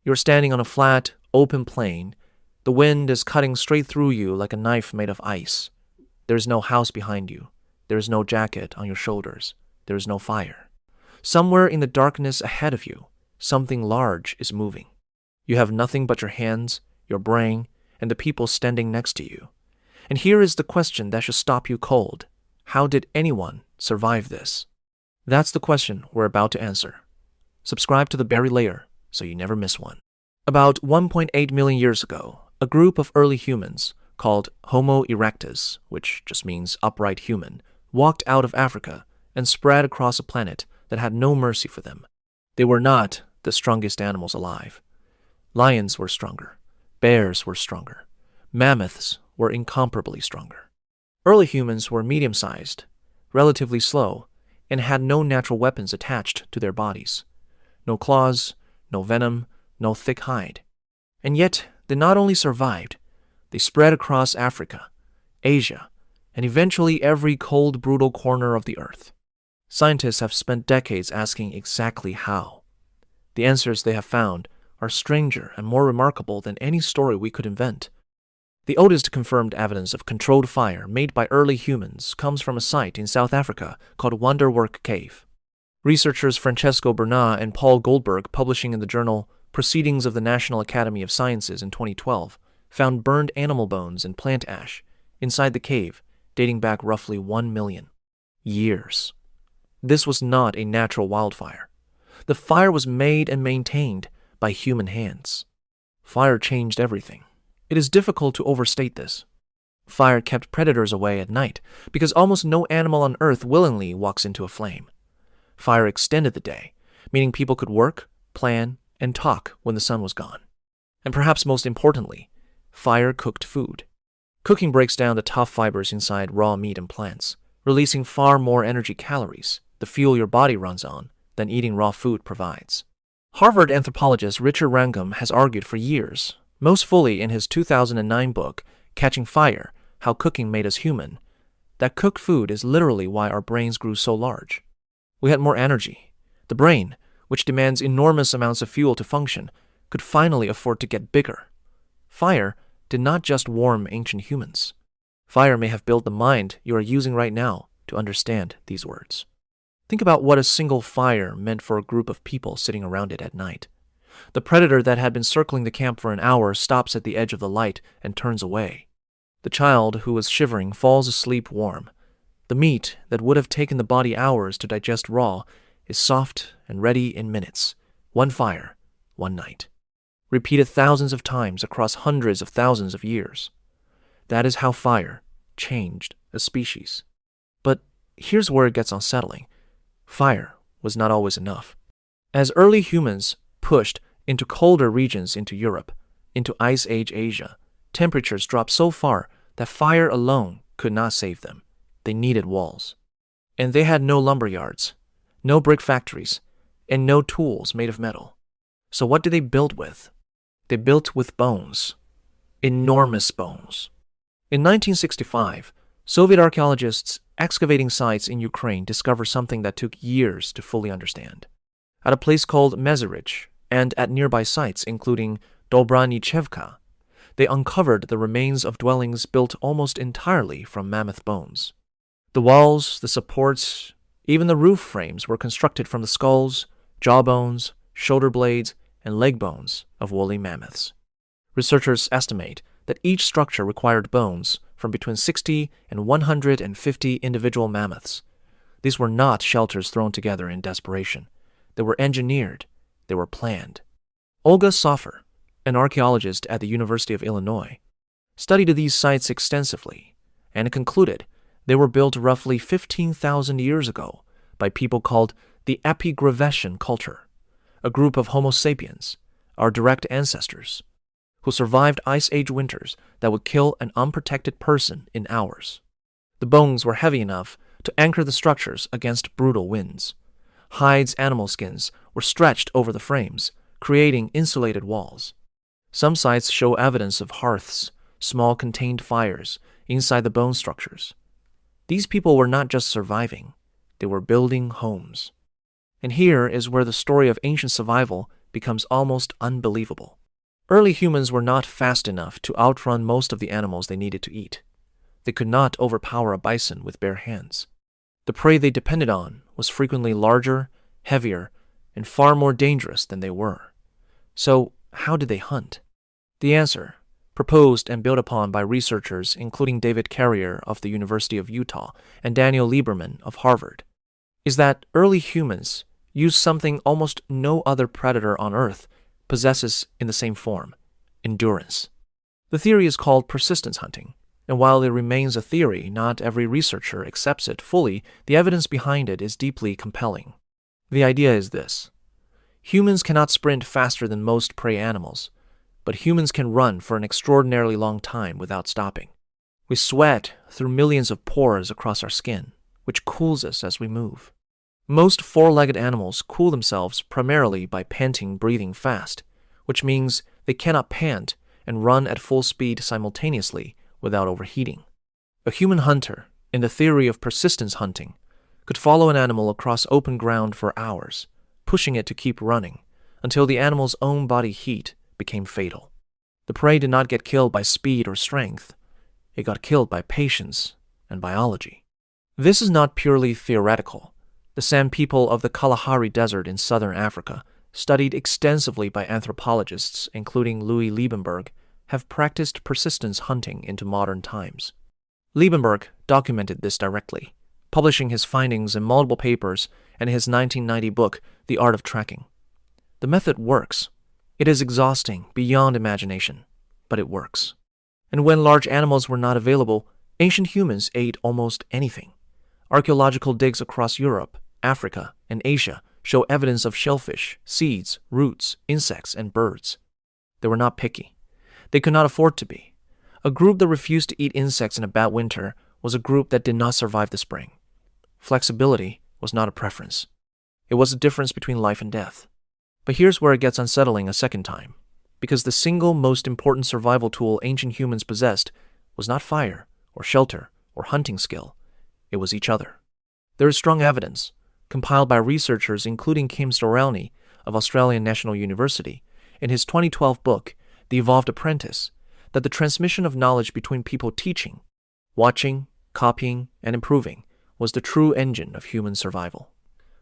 You're standing on a flat, open plain. The wind is cutting straight through you like a knife made of ice. There is no house behind you. There is no jacket on your shoulders. There is no fire. Somewhere in the darkness ahead of you, something large is moving. You have nothing but your hands, your brain, and the people standing next to you. And here is the question that should stop you cold. How did anyone survive this? That's the question we're about to answer. Subscribe to the Berry Layer so you never miss one. About 1.8 million years ago, a group of early humans called Homo erectus, which just means upright human, walked out of Africa and spread across a planet that had no mercy for them. They were not the strongest animals alive. Lions were stronger. Bears were stronger. Mammoths were incomparably stronger. Early humans were medium-sized, relatively slow, and had no natural weapons attached to their bodies. No claws, no venom, no thick hide. And yet, they not only survived, they spread across Africa, Asia, and eventually every cold, brutal corner of the earth. Scientists have spent decades asking exactly how. The answers they have found are stranger and more remarkable than any story we could invent. The oldest confirmed evidence of controlled fire made by early humans comes from a site in South Africa called Wonderwork Cave. Researchers Francesco Bernat and Paul Goldberg, publishing in the journal Proceedings of the National Academy of Sciences in 2012, found burned animal bones and plant ash inside the cave dating back roughly 1 million years. This was not a natural wildfire. The fire was made and maintained by human hands. Fire changed everything. It is difficult to overstate this. Fire kept predators away at night because almost no animal on Earth willingly walks into a flame. Fire extended the day, meaning people could work, plan, and talk when the sun was gone. And perhaps most importantly, fire cooked food. Cooking breaks down the tough fibers inside raw meat and plants, releasing far more energy calories, the fuel your body runs on, than eating raw food provides. Harvard anthropologist Richard Wrangham has argued for years, most fully in his 2009 book, Catching Fire: How Cooking Made Us Human, that cooked food is literally why our brains grew so large. We had more energy. The brain, which demands enormous amounts of fuel to function, could finally afford to get bigger. Fire did not just warm ancient humans. Fire may have built the mind you are using right now to understand these words. Think about what a single fire meant for a group of people sitting around it at night. The predator that had been circling the camp for an hour stops at the edge of the light and turns away. The child who was shivering falls asleep warm. The meat that would have taken the body hours to digest raw is soft and ready in minutes. One fire, one night. Repeated thousands of times across hundreds of thousands of years. That is how fire changed a species. But here's where it gets unsettling. Fire was not always enough. As early humans pushed into colder regions into Europe, into Ice Age Asia, temperatures dropped so far that fire alone could not save them. They needed walls. And they had no lumber yards, no brick factories, and no tools made of metal. So what did they build with? They built with bones. Enormous bones. In 1965, Soviet archaeologists excavating sites in Ukraine discovered something that took years to fully understand. At a place called Mezerich, and at nearby sites including Dobranichevka, they uncovered the remains of dwellings built almost entirely from mammoth bones. The walls, the supports, even the roof frames were constructed from the skulls, jawbones, shoulder blades, and leg bones of woolly mammoths. Researchers estimate that each structure required bones from between 60 and 150 individual mammoths. These were not shelters thrown together in desperation. They were engineered. They were planned. Olga Soffer, an archaeologist at the University of Illinois, studied these sites extensively and concluded they were built roughly 15,000 years ago by people called the Epigravettian culture, a group of Homo sapiens, our direct ancestors, who survived Ice Age winters that would kill an unprotected person in hours. The bones were heavy enough to anchor the structures against brutal winds. Hides, animal skins were stretched over the frames, creating insulated walls. Some sites show evidence of hearths, small contained fires, inside the bone structures. These people were not just surviving, they were building homes. And here is where the story of ancient survival becomes almost unbelievable. Early humans were not fast enough to outrun most of the animals they needed to eat. They could not overpower a bison with bare hands. The prey they depended on was frequently larger, heavier, and far more dangerous than they were. So, how did they hunt? The answer, proposed and built upon by researchers including David Carrier of the University of Utah and Daniel Lieberman of Harvard, is that early humans used something almost no other predator on Earth possesses in the same form: endurance. The theory is called persistence hunting, and while it remains a theory, not every researcher accepts it fully. The evidence behind it is deeply compelling. The idea is this: humans cannot sprint faster than most prey animals, but humans can run for an extraordinarily long time without stopping. We sweat through millions of pores across our skin, which cools us as we move. Most four-legged animals cool themselves primarily by panting, breathing fast, which means they cannot pant and run at full speed simultaneously without overheating. A human hunter, in the theory of persistence hunting, could follow an animal across open ground for hours, pushing it to keep running until the animal's own body heat became fatal. The prey did not get killed by speed or strength. It got killed by patience and biology. This is not purely theoretical. The San people of the Kalahari Desert in southern Africa, studied extensively by anthropologists including Louis Liebenberg, have practiced persistence hunting into modern times. Liebenberg documented this directly, publishing his findings in multiple papers and his 1990 book, The Art of Tracking. The method works. It is exhausting beyond imagination, but it works. And when large animals were not available, ancient humans ate almost anything. Archaeological digs across Europe, Africa, and Asia show evidence of shellfish, seeds, roots, insects, and birds. They were not picky. They could not afford to be. A group that refused to eat insects in a bad winter was a group that did not survive the spring. Flexibility was not a preference. It was a difference between life and death. But here's where it gets unsettling a second time, because the single most important survival tool ancient humans possessed was not fire or shelter or hunting skill. It was each other. There is strong evidence, compiled by researchers including Kim Storelny of Australian National University in his 2012 book, The Evolved Apprentice, that the transmission of knowledge between people teaching, watching, copying, and improving was the true engine of human survival.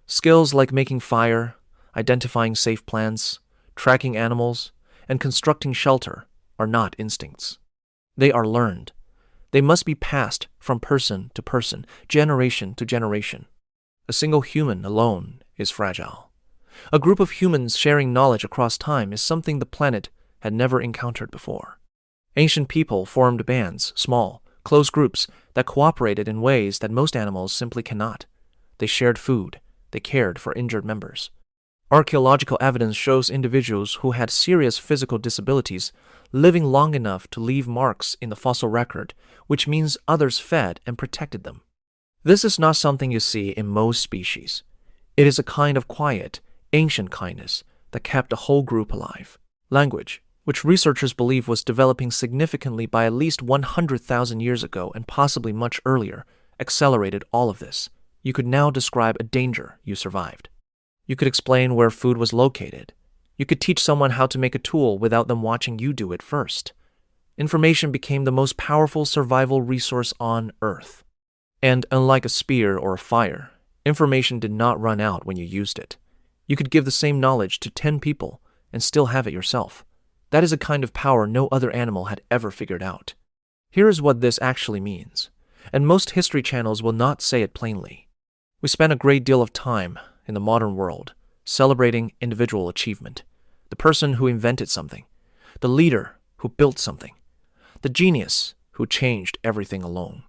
Skills like making fire, identifying safe plants, tracking animals, and constructing shelter are not instincts. They are learned. They must be passed from person to person, generation to generation. A single human alone is fragile. A group of humans sharing knowledge across time is something the planet had never encountered before. Ancient people formed bands, small, close groups that cooperated in ways that most animals simply cannot. They shared food. They cared for injured members. Archaeological evidence shows individuals who had serious physical disabilities living long enough to leave marks in the fossil record, which means others fed and protected them. This is not something you see in most species. It is a kind of quiet, ancient kindness that kept a whole group alive. Language, which researchers believe was developing significantly by at least 100,000 years ago and possibly much earlier, accelerated all of this. You could now describe a danger you survived. You could explain where food was located. You could teach someone how to make a tool without them watching you do it first. Information became the most powerful survival resource on Earth. And unlike a spear or a fire, information did not run out when you used it. You could give the same knowledge to 10 people and still have it yourself. That is a kind of power no other animal had ever figured out. Here is what this actually means, and most history channels will not say it plainly. We spend a great deal of time in the modern world celebrating individual achievement, the person who invented something, the leader who built something, the genius who changed everything alone.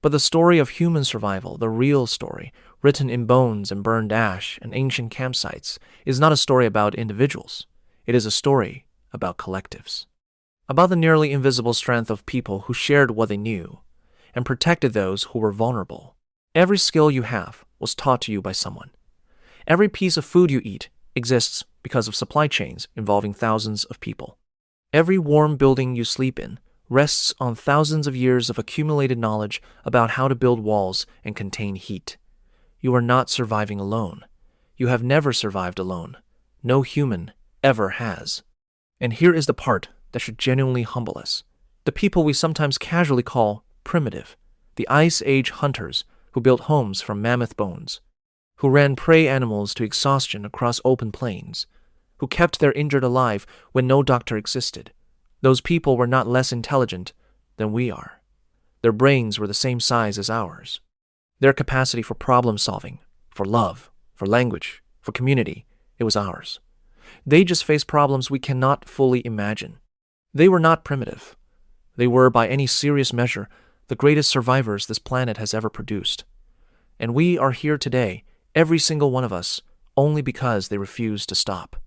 But the story of human survival, the real story, written in bones and burned ash and ancient campsites, is not a story about individuals. It is a story about collectives, about the nearly invisible strength of people who shared what they knew and protected those who were vulnerable. Every skill you have was taught to you by someone. Every piece of food you eat exists because of supply chains involving thousands of people. Every warm building you sleep in rests on thousands of years of accumulated knowledge about how to build walls and contain heat. You are not surviving alone. You have never survived alone. No human ever has. And here is the part that should genuinely humble us. The people we sometimes casually call primitive, the Ice Age hunters who built homes from mammoth bones, who ran prey animals to exhaustion across open plains, who kept their injured alive when no doctor existed. Those people were not less intelligent than we are. Their brains were the same size as ours. Their capacity for problem solving, for love, for language, for community, it was ours. They just faced problems we cannot fully imagine. They were not primitive. They were, by any serious measure, the greatest survivors this planet has ever produced. And we are here today, every single one of us, only because they refused to stop.